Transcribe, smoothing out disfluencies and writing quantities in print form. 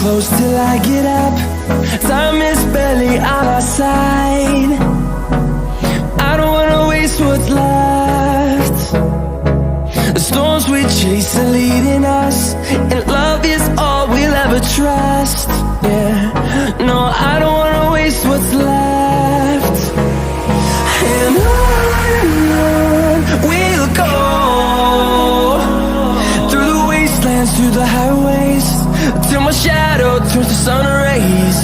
close till I get up. Time is barely on our side. I don't wanna waste what's left. The storms we chase are leading us, and love is all we'll ever trust. Yeah, no, I don't wanna waste what's left. And on we'll go, through the wastelands, through the highways, till my shadow turns to sun rays.